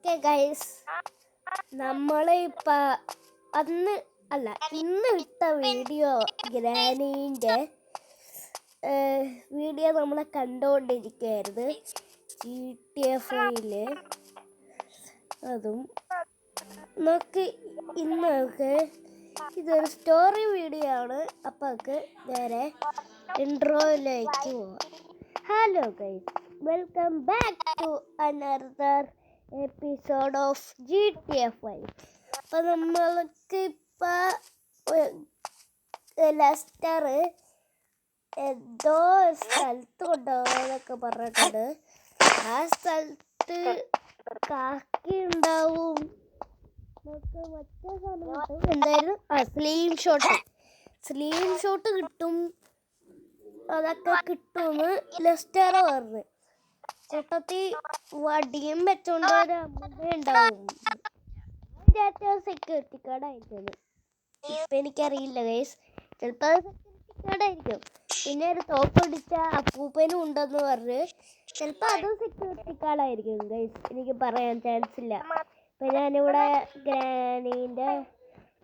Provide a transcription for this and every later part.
Okay guys, നമ്മളിപ്പോൾ ഇന്ന് ഇട്ട ഗ്രാനീൻ്റെ വീഡിയോ നമ്മൾ കണ്ടുകൊണ്ടിരിക്കുകയായിരുന്നു. GTA 5 അതും നമുക്ക് ഇന്നൊക്കെ ഇതൊരു സ്റ്റോറി വീഡിയോ ആണ്. അപ്പോൾ നമുക്ക് നേരെ ഇൻട്രോയിലേക്ക് പോവാം. Hello guys, welcome back to another episode of GTA 5. അപ്പോൾ നമ്മൾക്ക് ഇപ്പോൾ ലെസ്റ്റർ എന്തോ സ്ഥലത്ത് കൊണ്ടുപോകാനൊക്കെ പറഞ്ഞിട്ടുണ്ട്. ആ സ്ഥലത്ത് കാക്കി ഉണ്ടാവും. നമുക്ക് മറ്റേ സാധനം കിട്ടും. എന്തായാലും സ്ലീം ഷോട്ട് കിട്ടും. അതൊക്കെ കിട്ടുമെന്ന് ലെസ്റ്റർ പറഞ്ഞു. ചേട്ടത്തി വടിയും വെച്ചോണ്ട് ഒരു അമ്മ ഉണ്ടാവും. സെക്യൂരിറ്റി കാർഡായിരിക്കും. ഇപ്പം എനിക്കറിയില്ല ഗൈസ്, ചിലപ്പോൾ സെക്യൂരിറ്റി കാർഡായിരിക്കും. പിന്നെ ഒരു തോക്കടിച്ച അപ്പൂപ്പനും ഉണ്ടെന്ന് പറഞ്ഞ് ചിലപ്പോൾ അതും സെക്യൂരിറ്റി കാർഡായിരിക്കും ഗൈസ്. എനിക്ക് പറയാൻ ചാൻസ് ഇല്ല. ഇപ്പം ഞാനിവിടെ ഗ്രാനീൻ്റെ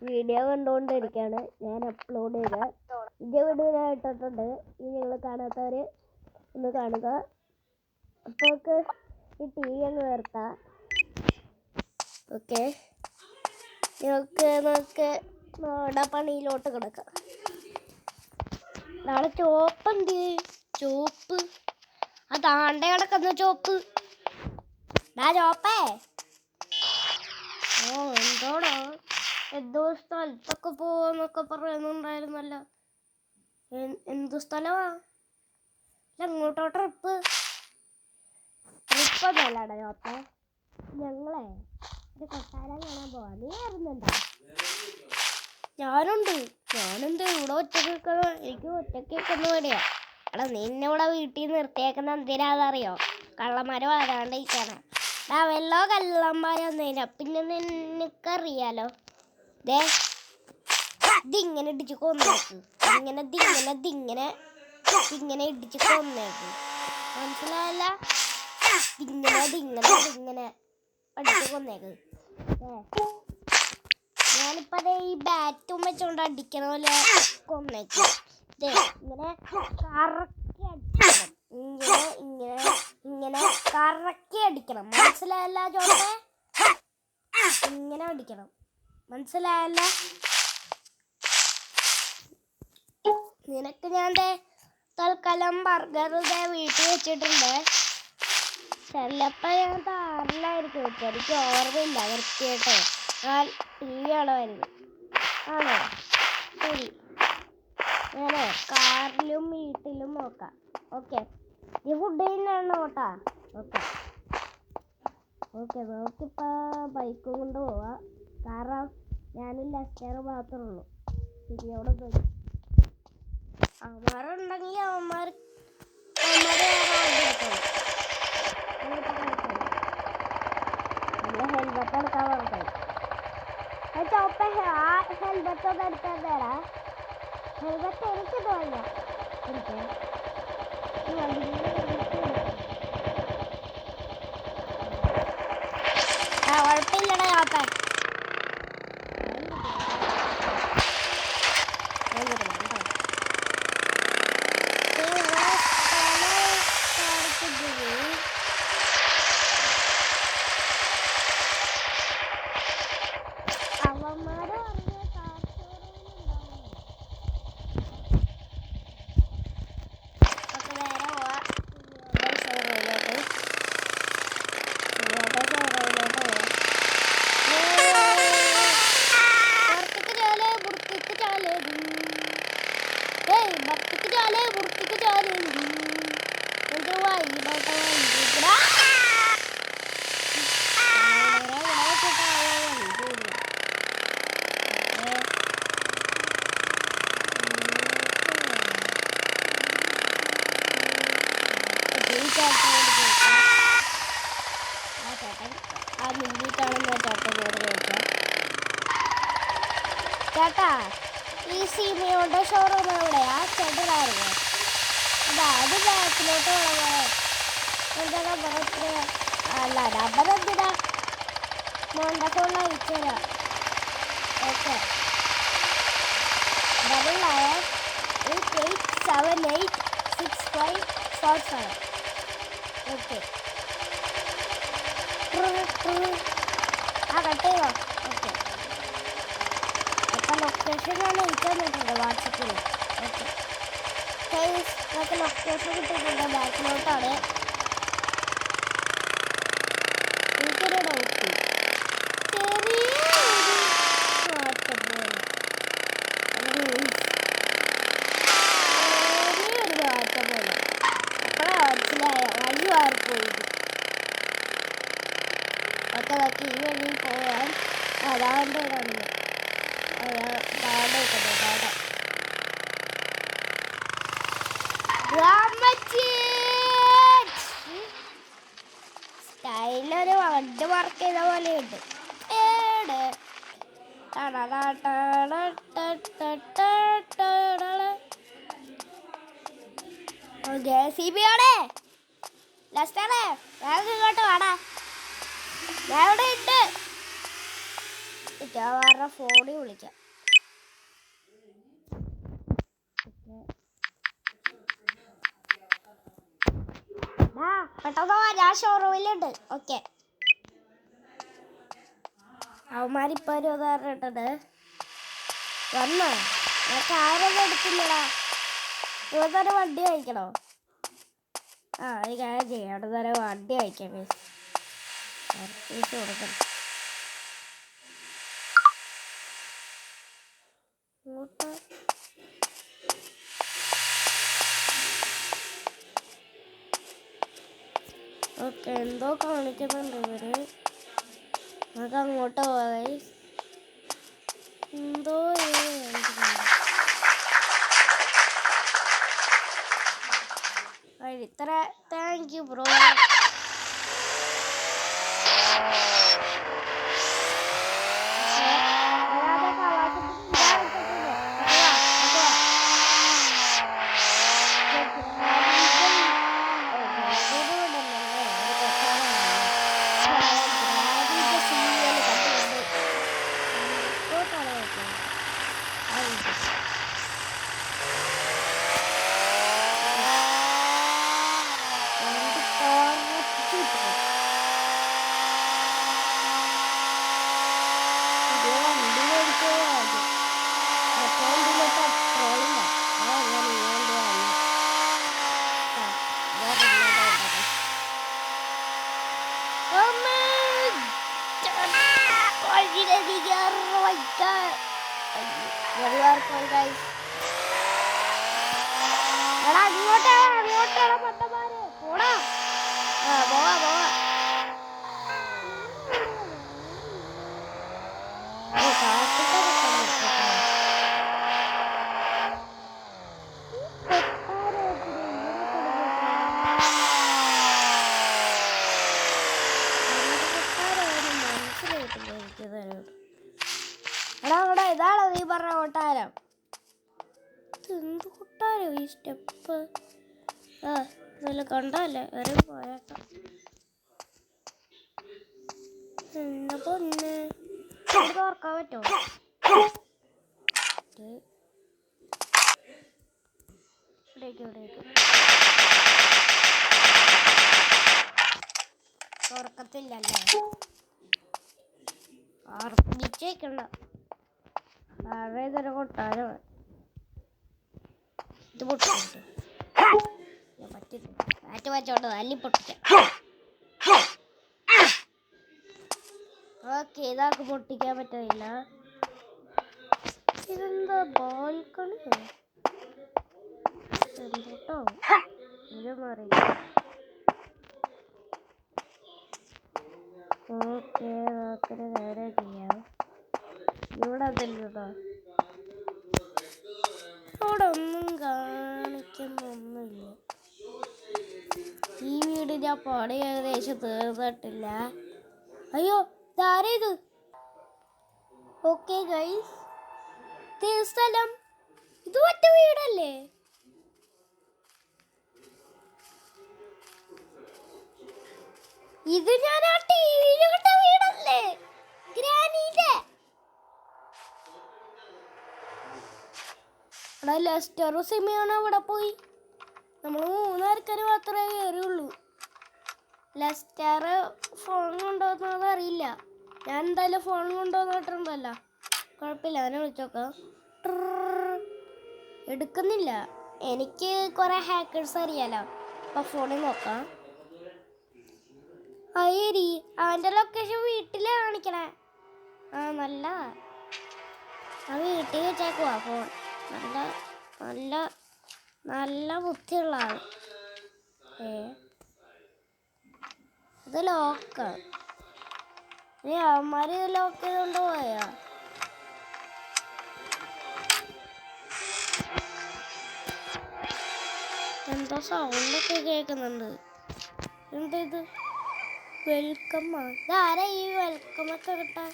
വീഡിയോ കണ്ടുകൊണ്ടിരിക്കുകയാണ്. ഞാൻ അപ്ലോഡ് ചെയ്ത വീഡിയോ ഞാൻ ഇട്ടിട്ടുണ്ട്. ഈ നിങ്ങൾ കാണാത്തവർ ഒന്ന് കാണുക. അപ്പോൾ ഈ ടി വി അങ്ങ് നിർത്താം. ഓക്കെ, നമുക്ക് നമ്മുടെ പണിയിലോട്ട് കിടക്കാം. നാളെ ചോപ്പ് അതാണ്ടെ കിടക്കുന്ന ചോപ്പേ. എന്തോടാ, എന്തോ സ്ഥലത്തൊക്കെ പോവാന്നൊക്കെ പറയുന്നുണ്ടായിരുന്നല്ലോ. എന്തു സ്ഥലമാ? എങ്ങോട്ടോ ട്രിപ്പൊന്നല്ലാടാ ചോപ്പേ. ഞങ്ങളെ ഒരു കൊട്ടാരം കാണാൻ പോവാ. നീ വരുന്നുണ്ടോ? ഞാനെന്ത് ഇവിടെ ഒറ്റക്ക് നിൽക്കണം. എനിക്ക് ഒറ്റക്ക് നിൽക്കുന്ന പേടിയാ. എടാ, നിന്നെ ഇവിടെ വീട്ടിൽ നിർത്തിയേക്കുന്ന എന്തിനാണെന്നറിയോ? കള്ളന്മാരെ വരാണ്ടിരിക്കാനാ. വല്ലോ കള്ളന്മാരൊന്നുമില്ല. പിന്നെ നിനക്കറിയാലോ, ഇതിങ്ങനെ ഇടിച്ച് കൊന്നേക്ക്. ഇങ്ങനെ ഇടിച്ച് കൊന്നേക്ക്. മനസ്സിലായല്ല? ഇങ്ങനെ അടിച്ച് കൊന്നേക്ക്. ഞാനിപ്പോ ഈ ബാറ്റും വെച്ചോണ്ട് അടിക്കണ പോലെ കൊന്നേക്ക്. ഇങ്ങനെ കറക്കി അടിക്കണം. ഇങ്ങനെ കറക്കി അടിക്കണം. മനസ്സിലായല്ല ചോട്ടെ? ഇങ്ങനെ അടിക്കണം. മനസ്സിലായല്ല? നിനക്ക് ഞാൻ തൽക്കാലം ബർഗർ വീട്ടിൽ വെച്ചിട്ടുണ്ട്. ചിലപ്പോൾ ഞാൻ താറിലായിരിക്കും. എനിക്ക് ഓർമ്മയില്ല വൃത്തിയായിട്ട്. ഞാൻ ടി വി ആണോമായിരിക്കും. ആണോ? ശരി, ഞാൻ കാറിലും വീട്ടിലും നോക്കാം. ഓക്കെ, ഈ ഫുഡ് തന്നെയാണോ കേട്ടാ? ഓക്കെ, നമുക്കിപ്പോൾ ബൈക്കും കൊണ്ട് പോവാം. കാരണം ഞാനും ലെസ്റ്റർ മാത്രമേ ഉള്ളൂ. ശരിയോടെ പോയി അവന്മാരുണ്ടെങ്കിൽ അവന്മാർ ഹെൽമെറ്റ് എടുക്കാൻ പറഞ്ഞത്. ചോപ്പ ഹെൽമെറ്റ് ഒന്ന് എടുക്കാൻ തരാ. ഹെൽമെറ്റ് എനിക്കിത് വയ്യ. കുഴപ്പമില്ലടാ ചോപ്പ. ചേട്ടാ, ഈ സീമയുടെ ഷോറൂം എവിടെയാ? ചേട്ടനായിരുന്നു അത് ബാക്കിലോട്ട് പോകാൻ. എന്താ നമ്പർ? അല്ല, നമ്പർ എന്തിനാ? എൻ്റെ ഫോണിൽ അയച്ചുതരാം. ഓക്കെ, 88786545. ഓക്കെ, കട്ട് ചെയ്തോ. ഓക്കെ, അപ്പോൾ ലൊക്കേഷൻ ഞാൻ അയച്ചു തന്നിട്ടുണ്ട് വാട്സപ്പിൽ. ഓക്കെ, നമുക്ക് ലൊക്കേഷൻ കിട്ടിയിട്ടുണ്ട്. ബാക്കിലോട്ടാണ്. എനിക്കൊരു ഡൗട്ട്, ചെറിയൊരു മാറ്റം പോലെ, ചെറിയൊരു മാറ്റം പോലെ. അപ്പോഴാണ് മനസ്സിലായ വഴി മാറിപ്പോയത്. ഒക്കെ നോക്കി ഈ വഴിയിൽ പോകാൻ അതാണ്ട് കാണുന്നു. താഴെ വെക്കുന്നത് താഴെ. സ്റ്റൈലൊരു വണ്ടി വർക്ക് ചെയ്ത പോലെയുണ്ട്. JCB-യോടെ ലസ്റ്ററെ വേഗം ഇങ്ങോട്ട് വേടാ. ഞാൻ ഇവിടെ ഉണ്ട്. ഞാൻ വേറെ ഫോണിൽ വിളിക്കാം. പെട്ടെന്ന് ഞാൻ ഷോറൂമിലുണ്ട്. ഓക്കെ, അവന്മാരിപ്പോൾ ഒരു ഉദാഹരണം ഇട്ടത് വന്നോ. ഞാൻ കാറൊന്നും എടുത്തില്ലടാ. ഇവിടെ തന്നെ വണ്ടി വാങ്ങിക്കണോ? അത് കാര്യം ചെയ്യാം. അവിടെ തന്നെ വണ്ടി വാങ്ങിക്കാം. പീസ് കൊടുക്കണം. ഓക്കെ, എന്തോ കാണിക്കുന്നുണ്ട് ഇവര്. നമുക്ക് അങ്ങോട്ട് പോകാം. എന്തോ ഇത്ര. Thank you bro. അങ്ങോട്ടാണ് പട്ടമാര്. പോടാ. പോവാ. ഇതാണോ നീ പറഞ്ഞ കൊട്ടാരം? എന്ത് കൊട്ടാരോ ഈ സ്റ്റെപ്പ്? ഇതെല്ലാം കണ്ടല്ലേ. വരെ പോയേക്കാം. എന്താ പൊന്നെ, ഓർക്കാൻ പറ്റുമോ? തുറക്കത്തില്ലല്ലേ. ആർപ്പിച്ചേക്കണ്ട. ഇതൊരു കൊട്ടാരമാണ്. ഇത് പൊട്ടിട്ട് പറ്റില്ല. കാറ്റ് വച്ചോണ്ട് തല്ലി പൊട്ടിക്കാം. ഓക്കെ, ഇതാക്ക് പൊട്ടിക്കാൻ പറ്റില്ല. ഇതെന്താ ബാൽക്കണി? കേട്ടോ, ഇതൊന്നും അറിയില്ല. ഓക്കെ, നമുക്കൊരു നേരെ ചെയ്യാം. ഇവിടെ അതില്ലട്ടോ. ഇവിടെ ഒന്നും കാണിക്കുന്നൊന്നുമില്ല. ഈ വീട് ഞാൻ പണി ഏകദേശം തീർന്നിട്ടില്ല. അയ്യോ, ഇതാരേത്? ഓക്കെ ഗൈസ്, സ്ഥലം ഇത് മറ്റേ വീടല്ലേ? ഇത് ഞാൻ ആ ടി വി കണ്ട വീടല്ലേ? അവിടെ ലെസ്റ്ററും സിമിയോണും അവിടെ പോയി. നമ്മൾ 3 ആൾക്കാർ മാത്രമേ കയറിയുള്ളൂ. ലെസ്റ്റർ ഫോൺ കൊണ്ടുവന്നത് അറിയില്ല. ഞാൻ എന്തായാലും ഫോൺ കൊണ്ടുവന്നിട്ടുണ്ടല്ലോ, കുഴപ്പമില്ല. അവനെ വിളിച്ചോക്കാം. എടുക്കുന്നില്ല. എനിക്ക് കുറെ ഹാക്കേഴ്സ് അറിയാലോ, അപ്പോൾ ഫോണിൽ നോക്കാം. അയ്യരി, അവൻ്റെ ലൊക്കേഷൻ വീട്ടിലാണ് കാണിക്കണേ. നല്ല ആ വീട്ടിൽ വെച്ചേക്കുവാ ഫോൺ. നല്ല നല്ല നല്ല ബുദ്ധിയുള്ള ആൾ. ഇത് ലോക്ക്. അവന്മാര് ലോക്ക് ചെയ്തുകൊണ്ട് പോയാ. എന്തോ സൗണ്ടൊക്കെ കേൾക്കുന്നുണ്ട്. എന്താ ഇത്? വെൽക്കം. ഇതാരാ ഈ വെൽക്കം ഒക്കെ കിട്ടാ?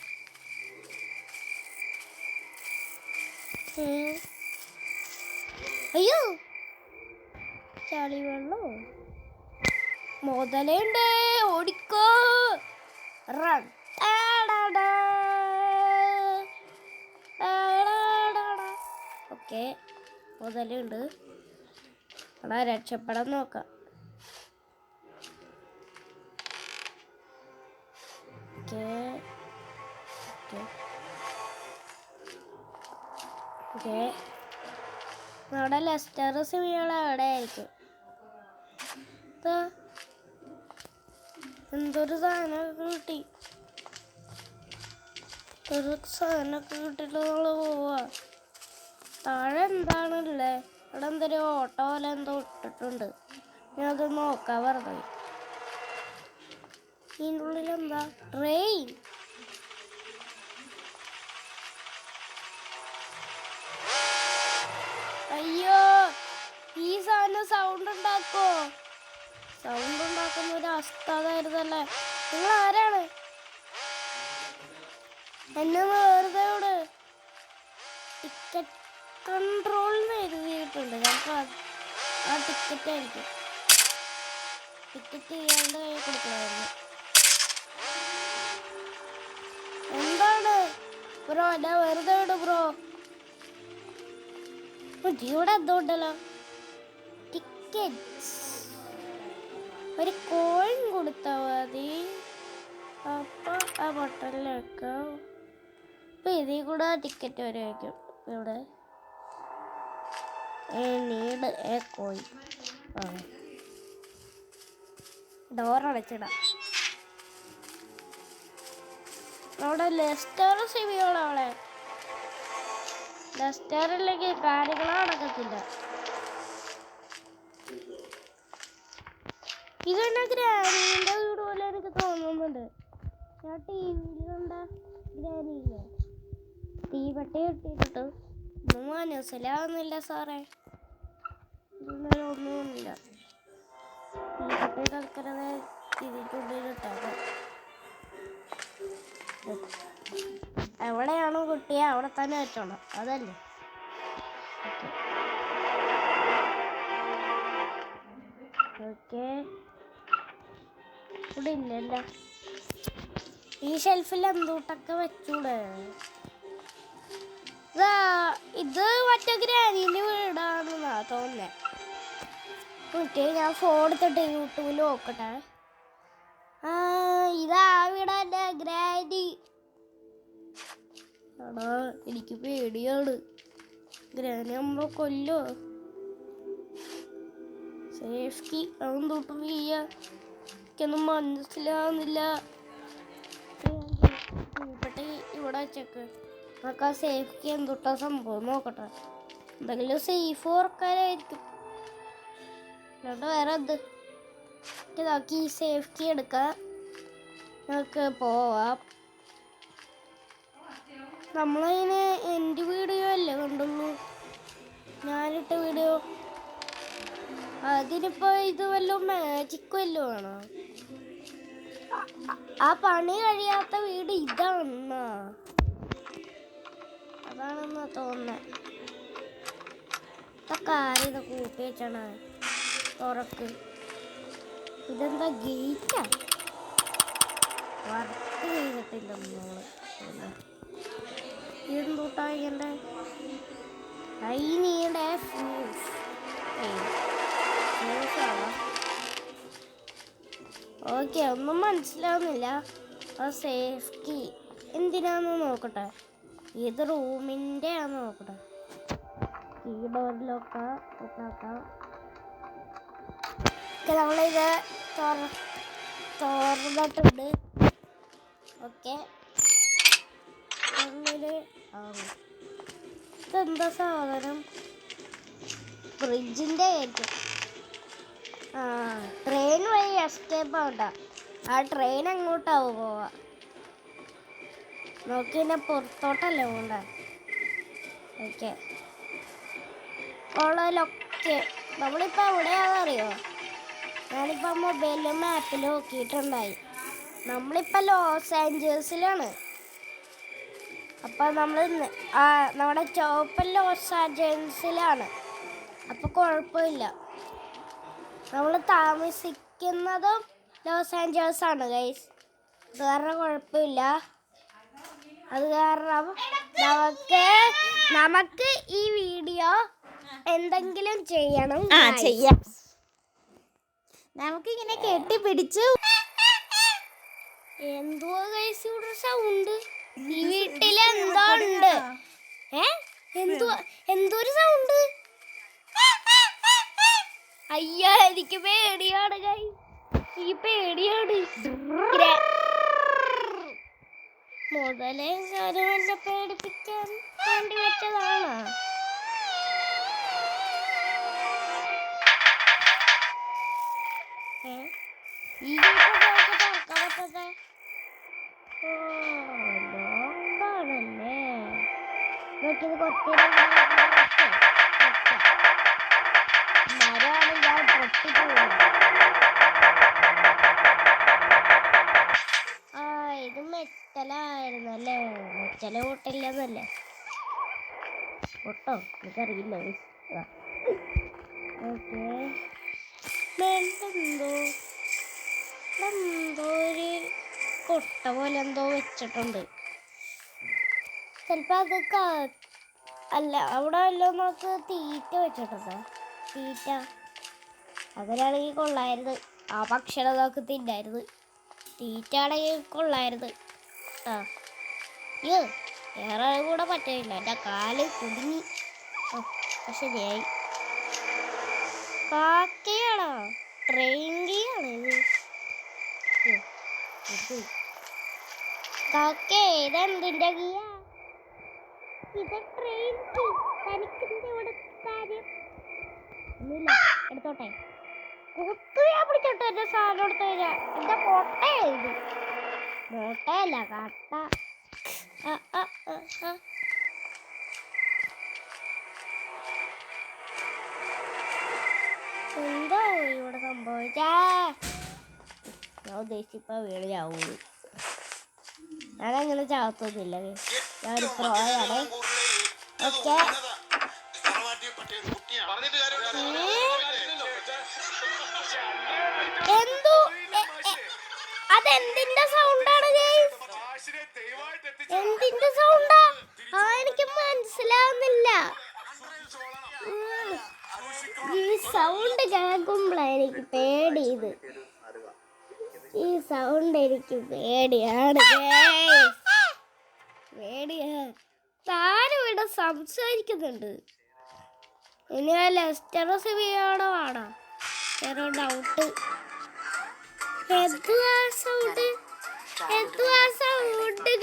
അയ്യോ, ചളി വെള്ളോ. മുതലുണ്ട്, ഓടിക്കോ. റൺ. ഓക്കെ, മുതലുണ്ട്. അവിടെ രക്ഷപ്പെടാൻ നോക്കാം. നമ്മുടെ ലെസ്റ്റർ സിമിയോള അവിടെ ആയിരിക്കും. എന്തൊരു സാധനമൊക്കെ കിട്ടി. ഒരു സാധനമൊക്കെ കിട്ടിയിട്ട് നമ്മള് പോവാ. താഴെ എന്താണല്ലേ? അവിടെ എന്തൊരു ഓട്ടോ പോലെ എന്തോ ഇട്ടിട്ടുണ്ട്. ഞാൻ അത് നോക്കാൻ പറഞ്ഞു. ഇതിൻ്റെ ഉള്ളിൽ എന്താ? ട്രെയിൻ. അയ്യോ, ഈ സാധനം സൗണ്ട് ഉണ്ടാക്കോ? സൗണ്ട് ഉണ്ടാക്കുന്ന ഒരു അസ്താതായിരുന്നല്ലേ. നിങ്ങൾ ആരാണ്? എന്നെ വെറുതെ ഇവിടെ ടിക്കറ്റ് കൺട്രോളിന് എഴുതിയിട്ടുണ്ട്. ഞങ്ങൾക്ക് ആ ടിക്കറ്റ് ആയിരിക്കും. ടിക്കറ്റ് ചെയ്യാണ്ട് കൈ കൊടുക്കണമായിരുന്നു. എന്താണ് ബ്രോ? ഞാൻ വെറുതെ വിട് ബ്രോ. ഇവിടെ എന്തോണ്ടല്ലോ? ടിക്കറ്റ്. ഒരു കോയിൻ കൊടുത്താൽ മതി. അപ്പൊ ആ ബട്ടണിലേക്ക് ഇപ്പൊ ഇതിൽ കൂടെ ടിക്കറ്റ് വരുമായിരിക്കും. ഇവിടെ നീഡ് എ കോയിൻ. ഡോറടച്ചിടാം. അവിടെ ലെസ്റ്റർ സിമിയോള. അവളെ ലെസ്റ്ററിലേക്ക് കാര്യങ്ങൾ നടക്കത്തില്ല. ഇതെന്നെ ഗ്രാനീൻ്റെ വീട് പോലെ എനിക്ക് തോന്നുന്നുണ്ട്. ഞാൻ ടി വിയിൽ കണ്ട ഗ്രാനിയില്ലേ, തീവട്ടി കിട്ടിയിട്ട് ഒന്നും മനസ്സിലാവുന്നില്ല സാറേ. ഒന്നുമില്ല. തീവട്ടി കളിക്കുന്നത് ഇതിട്ടുള്ളിലിട്ടാണ്. എവിടെയാണോ കുട്ടിയെ അവിടെ തന്നെ വെച്ചോണം, അതല്ലേ? ഓക്കെ, ഇവിടെ ഇല്ലല്ല. ഈ ഷെൽഫിൽ എന്തൂട്ടൊക്കെ വെച്ചൂടെ? ഇത് മറ്റേ ഗ്രാനീൻ്റെ വീടാണെന്നാ തോന്നുന്നേ. കുട്ടി, ഞാൻ ഫോൺ എടുത്തിട്ട് യൂട്യൂബിൽ നോക്കട്ടെ. ഇതാ വീടല്ലേ ഗ്രാനി. ആടാ, എനിക്ക് പേടിയാണ്. ഗ്രാനി നമ്മളെ കൊല്ലോ. സേഫ്റ്റി അതെന്തോട്ട് ചെയ്യാ? എനിക്കൊന്നും മനസ്സിലാവുന്നില്ല. ഇവിടെ വെച്ചേക്ക്. നമുക്ക് ആ സേഫ്റ്റി എന്തൊട്ടാ സംഭവം നോക്കട്ടെ. എന്തെങ്കിലും സേഫ് ഓർക്കാനായിരിക്കും. അല്ലാണ്ട് വേറെ എന്ത്? ഇതാക്കി ഈ സേഫ്റ്റി എടുക്കാം. നമുക്ക് പോവാം. നമ്മളതിന് എൻ്റെ വീഡിയോ അല്ലേ കണ്ടുള്ളൂ, ഞാനിട്ട വീഡിയോ. അതിനിപ്പോൾ ഇത് വല്ലതും മാജിക് വല്ലതും ആണോ? ആ പണി കഴിയാത്ത വീട് ഇതാണെന്നാ, അതാണെന്നാ തോന്നുന്നേ. ഇതൊക്കെ ആരും കൂട്ടി വെച്ചാണ്. തുറക്ക്. ഇതെന്താ ഗേറ്റാ? വർക്ക് ചെയ്തിട്ടില്ല മോള്. ഇതെന്തൂട്ടാ ഇങ്ങനെ? I need a fuse. Okay, ഒന്നും മനസ്സിലാവുന്നില്ല. ആ സേഫ് കീ എന്തിനാന്ന് നോക്കട്ടെ. ഏത് റൂമിൻ്റെ ആണെന്ന് നോക്കട്ടെ. കീബോർഡിലൊക്കെ ഓപ്പണാക്കാം. നമ്മളിത് തുറന്നിട്ടുണ്ട്. ഓക്കെ, ഇതെന്താ സാധനം? ഫ്രിഡ്ജിൻ്റെ ആയിരിക്കും. ആ, ട്രെയിൻ വഴി എസ്കേപ്പ് ആവണ്ട. ആ ട്രെയിൻ എങ്ങോട്ടാവും പോവാ? നോക്കി പിന്നെ പുറത്തോട്ടല്ലേ പോണ്ട. ഓക്കെ, ഉള്ളതിലൊക്കെ നമ്മളിപ്പോൾ എവിടെയാണെന്നറിയോ? ഞാനിപ്പോൾ മൊബൈലിലും മാപ്പിൽ നോക്കിയിട്ടുണ്ടായി. നമ്മളിപ്പോൾ ലോസ് ആഞ്ചൽസിലാണ്. അപ്പം നമ്മുടെ ചോപ്പൻ ലോസ് ആഞ്ചൽസിലാണ്. അപ്പോൾ കുഴപ്പമില്ല. നമ്മൾ താമസിക്കുന്നതും ലോസ് ആഞ്ചൽസ് ആണ് ഗൈസ്. അത് കാരണം കുഴപ്പമില്ല. അത് കാരണം നമുക്ക് ഈ വീഡിയോ എന്തെങ്കിലും ചെയ്യണം. ചെയ്യാം. നമുക്കിങ്ങനെ കെട്ടിപ്പിടിച്ച് എന്തുവാ ഗൈസ് ഇവിടെ സൗണ്ട്? ഈ വീട്ടിൽ എന്തോ ഉണ്ട്. എന്തൊരു സൗണ്ട്? അയ്യോ, എനിക്ക് പേടിയാണ് ഗൈസ്. ഈ പേടിയാണ്. മുതലേ ഞാനും എന്നെ പേടിപ്പിക്കാൻ വേണ്ടി വെച്ചതാണോ? ഈ തുറക്കാൻ പറ്റത്തെ ലോക്കാണല്ലേ. നോക്കിയത് കുറച്ചേരം മരമാണ് ഞാൻ പൊട്ടിപ്പോകുന്നത്. ഇത് മെറ്റലായിരുന്നല്ലേ. മെറ്റല പൊട്ടില്ലെന്നല്ലേ? പൊട്ടോ എനിക്കറിയില്ല. ഓക്കെ, എന്തോ ഒരു കൊട്ട പോലെ എന്തോ വെച്ചിട്ടുണ്ട്. ചിലപ്പോൾ അത് അല്ല, അവിടെ വല്ലതും നമുക്ക് തീറ്റ വെച്ചിട്ടുണ്ടോ? തീറ്റ അങ്ങനെയാണെങ്കിൽ കൊള്ളായിരുന്നു. ആ ഭക്ഷണം നമുക്ക് തിന്നായിരുന്നു. തീറ്റ ആണെങ്കിൽ കൊള്ളായിരുന്നു. വേറെ കൂടെ പറ്റില്ല. എൻ്റെ കാല് കുടുങ്ങി. ശരിയായി. കാക്കയാണോ? ട്രെയിൻ കീയാണോ ഇത്? കാക്കേ, ഇതെന്തിൻ്റെ കീയാ? ഇത് ട്രെയിൻ കീ. തനിക്കെന്ത് ഇവിടെ കാര്യം? ഒന്നുമില്ല, എടുത്തോട്ടെ. കുത്തുകയാ പിടിച്ചോട്ടെ. എൻ്റെ സാധനം എടുത്തു കഴിഞ്ഞാൽ എൻ്റെ പൊട്ടയാ ഇത്. പൊട്ടയല്ല, കട്ട. എന്തോ ഇവിടെ സംഭവിച്ചാ? ഞാൻ ഉദ്ദേശിച്ചപ്പോ വീട് ചാവൂളൂ. ഞാനങ്ങനെ ചാവത്തൊന്നുമില്ല. ഞാനൊരു പ്രോയാണ്. ഓക്കെ, അതെന്തിന്റെ സൗണ്ടാണ്? എന്തിന്റെ സൗണ്ടാ? എനിക്ക് മനസ്സിലാവുന്നില്ല. ഈ സൗണ്ട് കേൾക്കുമ്പോഴാണ് എനിക്ക് പേടിയത്. ഈ സൗണ്ട് എനിക്ക് പേടിയാണ്. താനും ഇവിടെ സംസാരിക്കുന്നുണ്ട്. ഇനി ലെസ്റ്റർ സിവിയോടോ ആണോ? ഡൗട്ട്. എന്തുവാ സൗണ്ട്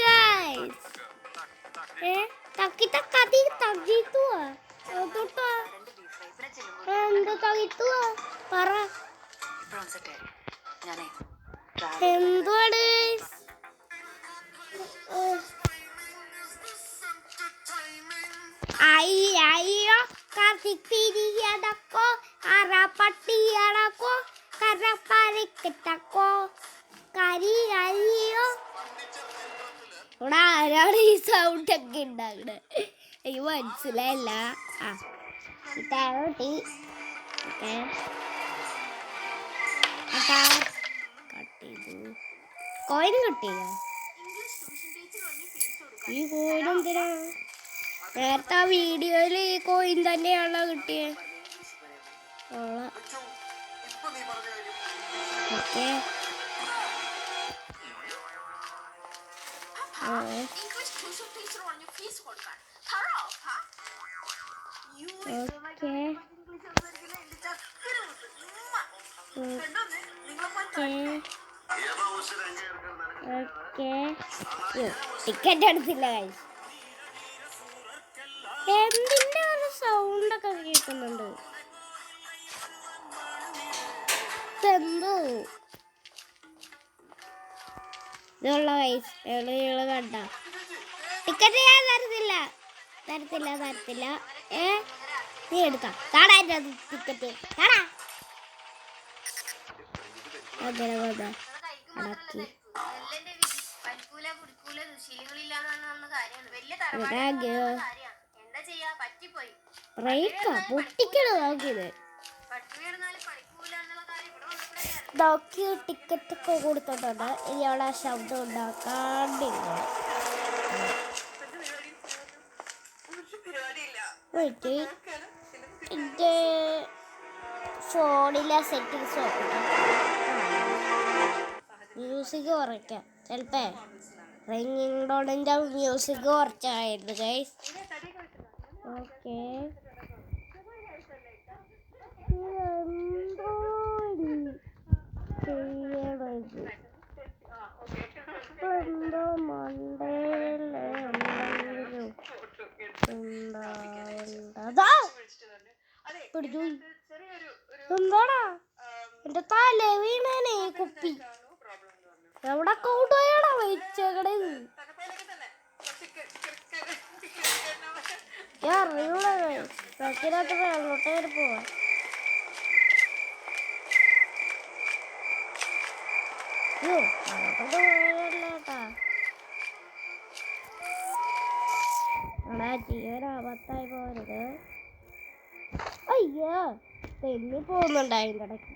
ഗൈസ്? പറ, എന്തുവാണ്? അയ്യോ, കാർത്തിക് പിരിയടക്കോ, അറപ്പട്ടിയടക്കോ, കരപ്പരക്കോ, കരിയോ. ഇവിടെ ആരാണ് ഈ സൗണ്ട് ഒക്കെ ഉണ്ടാകുന്നത്? എനിക്ക് മനസ്സിലായില്ല. കട്ട് ചെയ്തു. കോയിൻ കട്ട് ചെയ്യാം. ഈ കോയിൻ എന്തിനാ? നേരത്തെ ആ വീഡിയോയിൽ ഈ കോയിൻ തന്നെയാണല്ലോ കിട്ടിയത്. ഓക്കെ ടിക്കറ്റ് എടുത്തില്ല. എന്തിന്റെ ഒരു സൗണ്ടൊക്കെ കേൾക്കുന്നുണ്ട്. എന്തോ ഇതുള്ള വയസ്സ് കണ്ട ടിക്കറ്റ് ഞാൻ തരത്തില്ല. നീ എടുക്കാം. താടാ ടിക്കറ്റ് താടാ. അങ്ങനെ പൊട്ടിക്കണോ നോക്കിയത് നോക്കി ടിക്കറ്റ് ഒക്കെ കൊടുത്തിട്ടുണ്ട്. ഇനി അവിടെ ശബ്ദം ഉണ്ടാക്കാണ്ടില്ല. എൻ്റെ ഫോണിലെ സെറ്റിങ്സ് നോക്കട്ടെ. മ്യൂസിക് കുറയ്ക്കാം. ചിലപ്പോ റിംഗിങ് ടോണിൻ്റെ മ്യൂസിക് കുറച്ചായിരുന്നു ഗൈസ്. ഓക്കെ എന്തോ എന്താടാ എന്റെ തല വീണേനെ കുപ്പി എവിടെ കൊണ്ടുപോയാടാ വെച്ചകട. അറിയൂടെ വെക്കിനകത്ത് വെള്ളോട്ടേര് പോവാ. പോയല്ലേട്ടാ ജീവനാപത്തായി പോരുത്. അയ്യോ തെന്നി പോകുന്നുണ്ടായി ഇടയ്ക്ക്.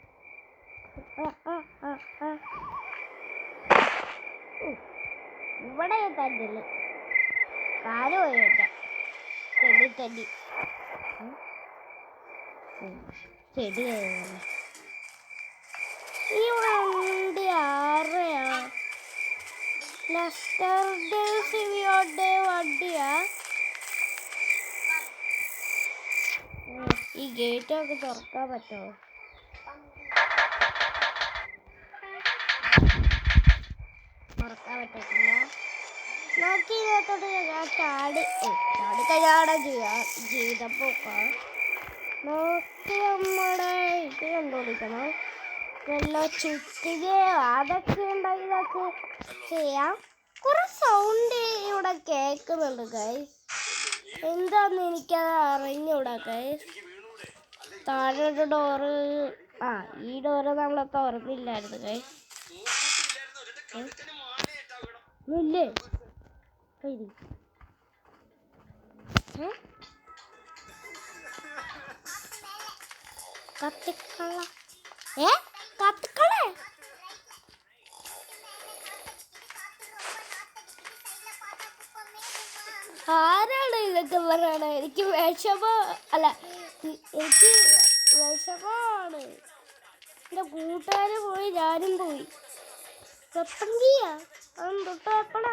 ഇവിടെ തന്നില്ല കാല് പോയിട്ട തെന്നി ചെടി ഈ വണ്ടി ആരെയാ? ലെസ്റ്ററുടെ വണ്ടിയാ. ഈ ഗേറ്റൊക്കെ തുറക്കാൻ പറ്റുമോ? തുറക്കാൻ പറ്റത്തില്ല. നോക്കി ഇതിനകത്തോട്ട് ചാടിക്കഴിയാടെ ജീവിതം പോക്കാം. നോക്കി നമ്മുടെ ഇത് കണ്ടുപിടിക്കണം. വെള്ളം ചുറ്റുകയോ അതൊക്കെ ഉണ്ടെങ്കിൽ ഇതൊക്കെ ചെയ്യാം. കുറെ സൗണ്ട് ഇവിടെ കേൾക്കുന്നുണ്ട് ഗൈസ്. എന്താന്ന് എനിക്കത് അറിഞ്ഞൂടാ ഗൈസ്. താഴെ ഡോറ് ഈ ഡോറ് നമ്മളെ തുറന്നില്ലായിരുന്നു ഗൈസ്. ഇല്ലേ കത്തിക്കള കത്തിക്കളേ ആരാണ് ഇതൊക്കെ പറയണ? എനിക്ക് വിഷമാണ്. എൻ്റെ കൂട്ടുകാര് പോയി ഞാനും പോയി. വെപ്പങ്കിയാ തൊട്ട് വെപ്പണ.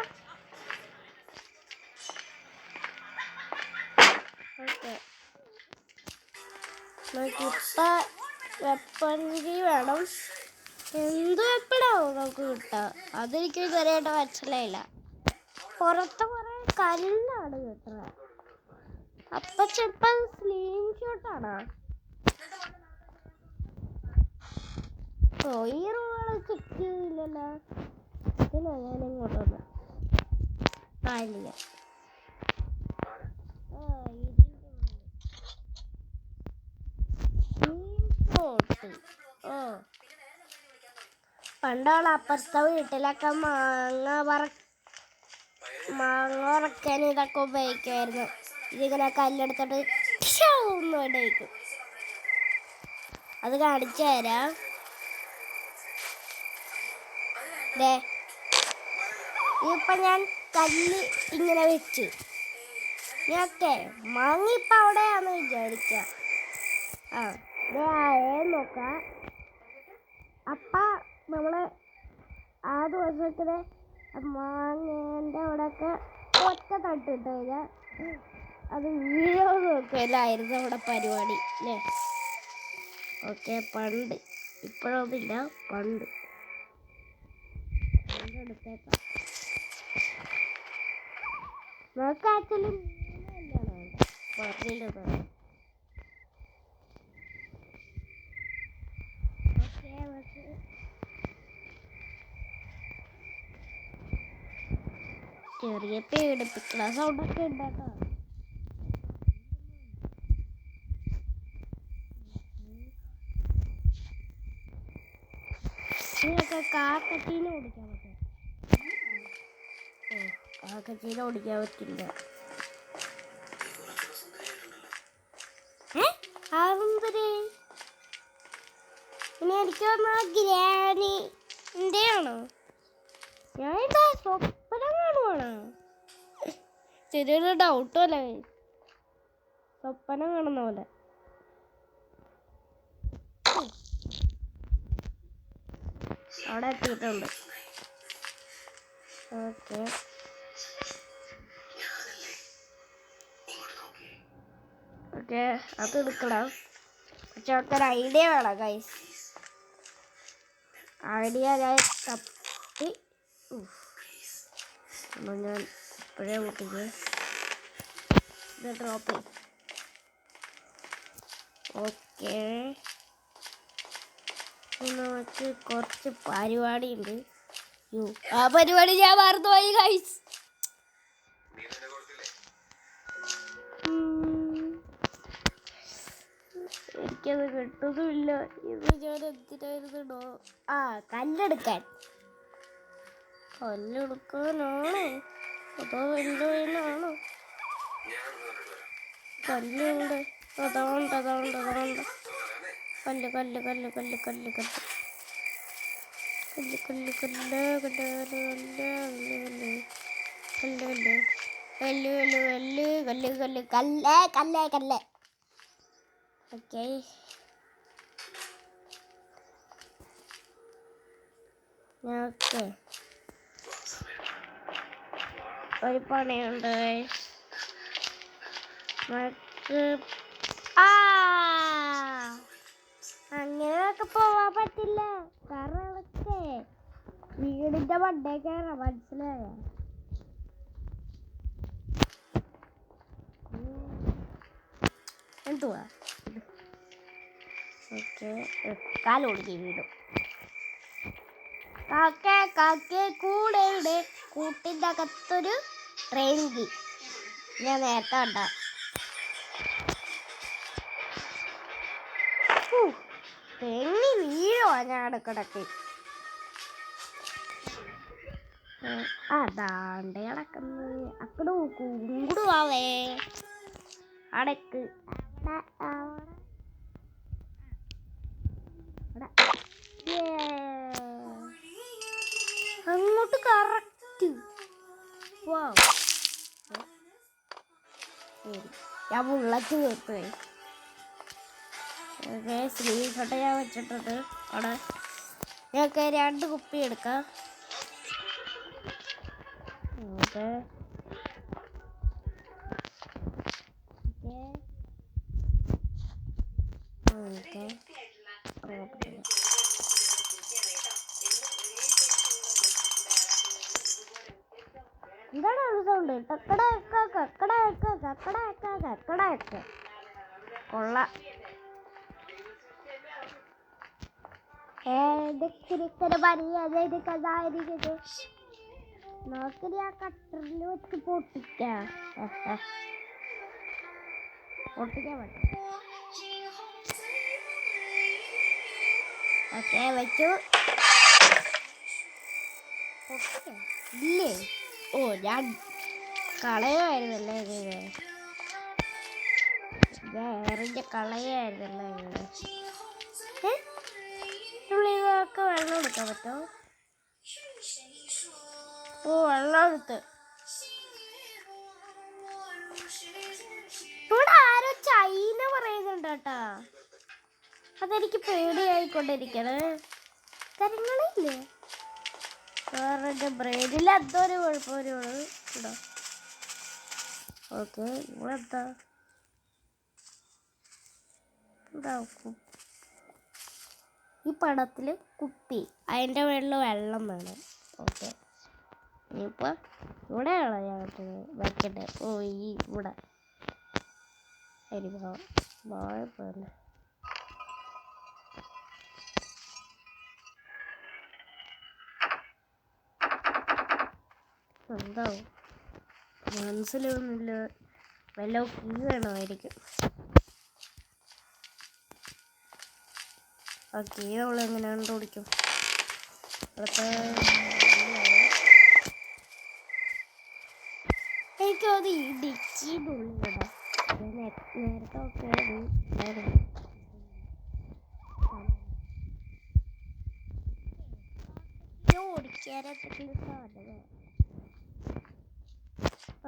ഓക്കെ നോക്കിപ്പ വെപ്പങ്കി വേണം. എന്ത് വെപ്പണാവും നമുക്ക് കിട്ടാ? അതെനിക്ക് ഇതുവരെയായിട്ട് മനസ്സിലായില്ല. പുറത്ത് കുറെ കല്ലാണ് കിട്ടുന്നത്. അപ്പൊ ചിലപ്പോ സ്ക്രീൻ ഷോട്ടാണോ? ഈ റൂള് ചെക്ക് ചെയ്തില്ലല്ലോ. ഞാൻ ഇങ്ങോട്ട് വന്നു കാലില്ല. പണ്ടോളെ അപ്പുറത്തെ വീട്ടിലൊക്കെ മാങ്ങ വറക്കാൻ ഇതൊക്കെ ഉപയോഗിക്കുമായിരുന്നു. ഇതിങ്ങനെ കല്ലെടുത്തിട്ട് ഒന്നുകൊണ്ടേക്കും. അത് കാണിച്ചു തരാം. ഇപ്പൊ ഞാൻ കല്ല് ഇങ്ങനെ വെച്ചു. ഞാക്കെ മാങ്ങ ഇപ്പം അവിടെയാന്ന് വിചാരിക്കാം. ആ നോക്കാം. അപ്പം നമ്മൾ ആ ദിവസത്തിൽ മാങ്ങേൻ്റെ അവിടെയൊക്കെ ഒറ്റ തട്ടിട്ട് കഴിഞ്ഞാൽ അത് വീഴോ നോക്കലായിരുന്നു അവിടെ പരിപാടി അല്ലേ. ഓക്കെ, പണ്ട് ഇപ്പോഴൊന്നുമില്ല, പണ്ട് എടുത്തേക്കാം. നമുക്ക് ആക്ച്വലി പറഞ്ഞില്ല. ചെറിയ പേടിപ്പിക്കുന്ന സൗണ്ടൊക്കെ ഉണ്ടാട്ടോ. ഇതിനൊക്കെ കാക്കച്ചീനെ ഓടിക്കാൻ പറ്റും. കാക്കച്ചീനെ ഓടിക്കാൻ പറ്റില്ല. ഇനി എനിക്ക് വന്ന ഗ്രാനിൻ്റെ ആണോ? ഞാൻ എന്താ സ്വപ്നം കാണുവാണോ? ചെറിയൊരു ഡൗട്ടും അല്ലേ, സ്വപ്നം കാണുന്ന പോലെ. അവിടെ എത്തിയിട്ടുണ്ട്. ഓക്കെ, ഓക്കെ, അത് എടുക്കണം. പക്ഷെ അവർക്കൊരു ഐഡിയ വേണം ഗൈസ്. ഐഡിയ ഞാൻ തപ്പി ഞാൻ ഇപ്പോഴേ കൂട്ടിക്ക് ഇത് ഡ്രോപ്പ് ചെയ്യും. ഓക്കെ, നമുക്ക് കുറച്ച് പരിപാടി ഉണ്ട്. ആ പരിപാടി ഞാൻ മറന്നുപോയി ഗൈസ്. എനിക്കത് കിട്ടുന്നുമില്ല. ഇത് ഞാൻ എന്തിനായിരുന്നോ? ആ, കല്ലെടുക്കാനാണോ അതോ വെല്ലുവിനാണോ? കല്ലുണ്ട്, അതുകൊണ്ട് കല്ല് കല്ല് കല്ല് കല്ല് കല്ല് കല്ല് കല്ല് കല്ല് കല്ല് കല്ല് കല്ല് കല്ല് കല്ല് കല്ല് കല്ല്. ഓക്കെ, ഓക്കെ, ഒരു പണിയുണ്ട്. അങ്ങനെയൊക്കെ പോവാൻ പറ്റില്ല. കാരണം അതൊക്കെ വീടിന്റെ മണ്ടേക്കാണ്, മനസ്സിലായ? എന്തുവാ? ഓക്കെ, കാലോടിക്ക് വീടും. കാക്കേ കൂടെ കൂട്ടിൻ്റെ അകത്തൊരു ട്രെയിൻ ഞാൻ നേരത്തെ കണ്ട. തെങ്ങി വീഴുവാ ഞാൻ ഇടക്കിടക്ക്. അതാണ്ട് കിടക്കുന്നു. അക്കട് കൂടുവാവേ അടക്ക്. അങ്ങോട്ട് കറക്റ്റ്. ഞാൻ ബുള്ളറ്റ് തീർത്ത്. സ്ക്രീൻഷോട്ട് ഞാൻ വെച്ചിട്ടുണ്ട് അവിടെ. ഞങ്ങൾക്ക് 2 കുപ്പി എടുക്കാം. ഓക്കെ, ഓക്കെ, എന്താണ് ഒരു സൗണ്ട്? കക്കട കൊള്ള. നോക്കിനി ആ കട്ടറിൽ വെച്ച് പൊട്ടിക്കാൻ പറ്റും. ഓക്കെ, വെച്ചു. ഇല്ലേ? ഓ, ഞാൻ കളയുമായിരുന്നല്ലേ എറിഞ്ഞ കളയായിരുന്നല്ലേ. ഇതൊക്കെ വെള്ളം എടുക്കാൻ പറ്റോ? ഓ, വെള്ളം എടുത്ത്. ഇവിടെ ആരോ ചൈന പറയുന്നുണ്ട് കേട്ടാ. അതെനിക്ക് പേടിയായിക്കൊണ്ടിരിക്കണേ. കാര്യങ്ങളില്ലേ വേറെ ബ്രെയിനിൽ എന്തോ ഒരു കുഴപ്പമാണ്. ഓക്കെ ഇവിടെ എന്താ ഉണ്ടാക്കും ഈ പടത്തിൽ കുപ്പി, അതിൻ്റെ മുകളിൽ വെള്ളം വേണം. ഓക്കെ ഇനിയിപ്പോൾ ഇവിടെയാണോ ഞാൻ വയ്ക്കട്ടെ? ഓ ഈ ഇവിടെ വാഴ എന്താവും മനസ്സിലൊന്നുമില്ല. വല്ല കീ വേണമായിരിക്കും. ആ കീ നമ്മൾ എങ്ങനെ കണ്ടുപിടിക്കും? എനിക്കത് ഈ ഡിച്ചിൻ്റെ ഉള്ളിലിടാം. നേരത്തെ ഒക്കെ ഓടിക്കാനൊക്കെ സാധനം.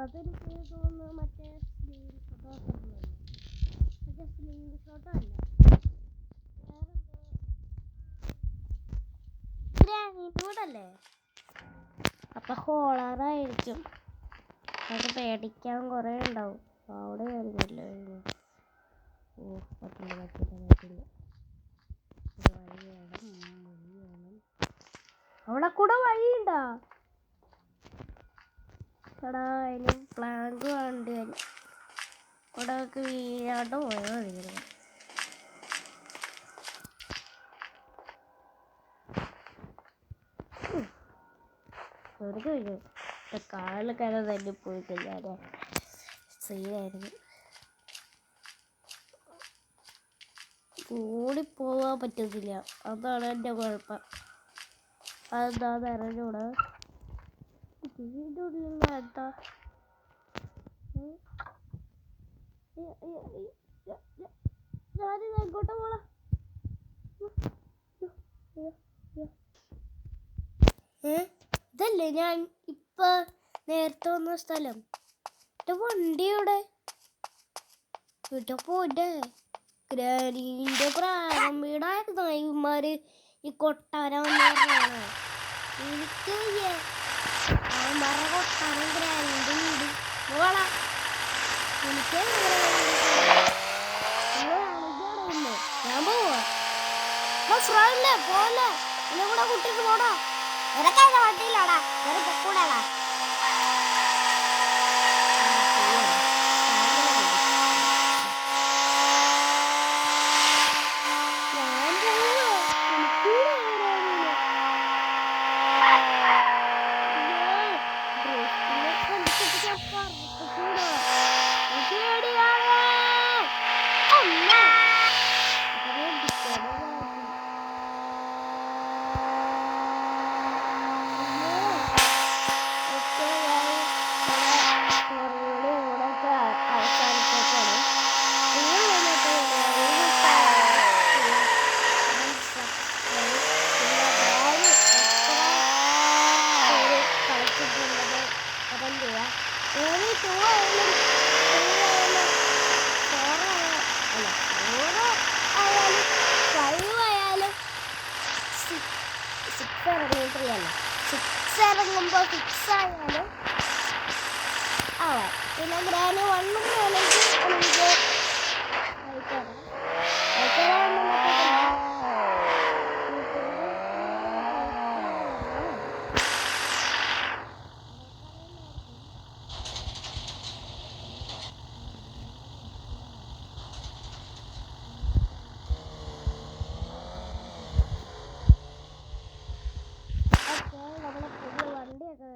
അതെനിക്ക് തോന്നുന്നു മറ്റേ സ്ക്രീൻ ഷോട്ടോ അല്ല, ഗ്രാനൈറ്റൂടല്ലേ? അപ്പൊ ഹോളറായിരിക്കും. അത് പേടിക്കാൻ കുറേ ഉണ്ടാവും. അവിടെ ആയിരുന്നല്ലോ. ഓ പറ്റില്ല. അവിടെ കൂടെ വഴിയുണ്ടോ? എടാ അതിന് പ്ലാങ്ക് വേണ്ടി വരും. അവിടെ വീഴാണ്ട് പോയോ മതി. കാലൊക്കെ തന്നെ പോയി കഴിഞ്ഞാൽ സീനായിരുന്നു. ഓടിപ്പോവാൻ പറ്റത്തില്ല, അതാണ് എൻ്റെ കുഴപ്പം. അതെന്താന്ന് അറിഞ്ഞൂടെ. ഇതിൻ്റെ ഉള്ളിൽ എന്താ ഞാനിത് എങ്ങോട്ടാ പോണ? ഇതല്ലേ ഞാൻ ഇപ്പൊ നേരത്തെ വന്ന സ്ഥലം? എന്റെ വണ്ടിയുടെ പോട്ടെ. ഗ്രാനീന്റെ പ്രായം വീടായിരുന്നു ഇവന്മാര് ഈ കൊട്ടാരം പറഞ്ഞാണ്. എനിക്ക് അവന്മാരുടെ കൊട്ടാരം ഗ്രാനീന്റെ വീട് പോളാ. എനിക്ക് ഞാൻ പോവാ. പോലെ എന്നെ കൂടെ കുട്ടിക്ക് പോടാ. നിനക്ക് വണ്ടിയിലാടാ, നിനക്ക് കൂടാടാ. ഇറങ്ങുമ്പോൾ ഫിക്സ് ആയാലും ആവാം. പിന്നെ ഗ്രാനി വണ്ണും എനിക്ക്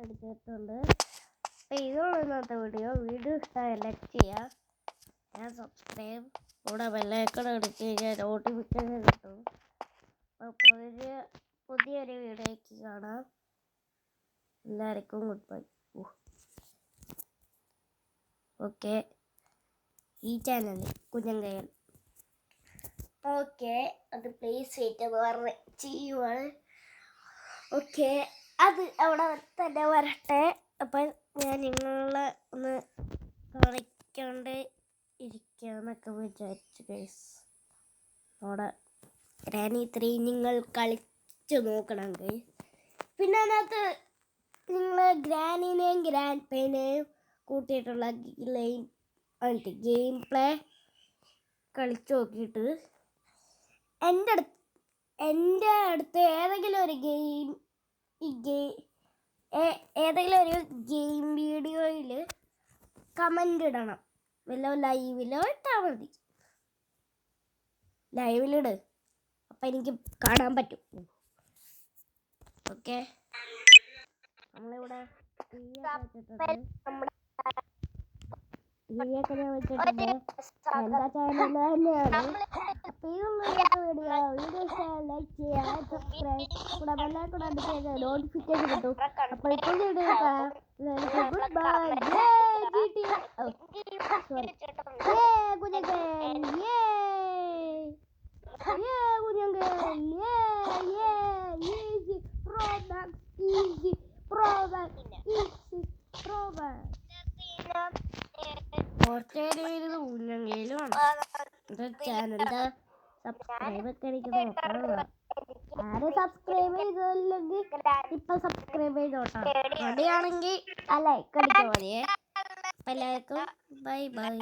എടുത്തിട്ടുണ്ട്. അപ്പോൾ ഇതുള്ള ഇന്നത്തെ വീഡിയോ ഇഷ്ടമായ ലൈക്ക് ചെയ്യുക, ഞാൻ സബ്സ്ക്രൈബ്, കൂടെ ബെല്ലൈക്കൺ അടിച്ച് കഴിഞ്ഞാൽ നോട്ടിഫിക്കേഷൻ കിട്ടും. അപ്പോൾ പുതിയൊരു വീഡിയോയ്ക്ക് കാണാം. എല്ലാവർക്കും ഗുഡ് ബൈ. ഓക്കെ, ഈ ചാനൽ കുഞ്ഞങ്കയൽ. ഓക്കെ, അത് പ്ലീസ് വെയിറ്റ് എന്ന് പറഞ്ഞ് ചെയ്യുവാണ്. ഓക്കെ, അത് അവിടെ തന്നെ വരട്ടെ. അപ്പം ഞാൻ നിങ്ങളെ ഒന്ന് കാണിക്കാണ്ട് ഇരിക്കാന്നൊക്കെ വിചാരിച്ചു ഗൈസ്. അവിടെ ഗ്രാനി 3 നിങ്ങൾ കളിച്ചു നോക്കണം ഗൈസ്. പിന്നെ അതിനകത്ത് നിങ്ങൾ ഗ്രാനിനെയും ഗ്രാൻഡ് പേനെയും കൂട്ടിയിട്ടുള്ള ഗെയിം പ്ലേ കളിച്ചു നോക്കിയിട്ട് എൻ്റെ അടുത്ത് ഏതെങ്കിലും ഒരു ഗെയിം വീഡിയോയിൽ കമൻ്റ് ഇടണം. വല്ല ലൈവിലോ ഇട്ടാൽ മതി. ലൈവിലിട്, അപ്പം എനിക്ക് കാണാൻ പറ്റും. ഓക്കെ, നമ്മളിവിടെ വെച്ചിട്ടുണ്ട്. ടിവിയൊക്കെ ഞാൻ വെച്ചിട്ടുണ്ട്. എൻ്റെ ചാനൽ തന്നെയാണ്. അപ്പോൾ ഈ വീഡിയോ ലൈക്ക് ചെയ്യുക, സബ്സ്ക്രൈബ് കൂടെ ബെല്ലൈക്കൺ അടിച്ച് കഴിഞ്ഞാൽ നോട്ടിഫിക്കേഷൻ കിട്ടും. അപ്പോൾ ഇപ്പോൾ ഗുഡ് ബൈ. കുറച്ചേരും കുഞ്ഞെങ്കിലുമാണ് ചാനലിന്റെ സബ്സ്ക്രൈബ് ഒക്കെ എനിക്ക് നോക്കാനുള്ള. ആരും സബ്സ്ക്രൈബ് ചെയ്തില്ലെങ്കിൽ ഇപ്പൊ സബ്സ്ക്രൈബ് ചെയ്തോട്ടാ. മടിയാണെങ്കിൽ ആ ലൈക്ക് അടിച്ചാൽ മതിയേ. എല്ലാവർക്കും ബൈ ബൈ.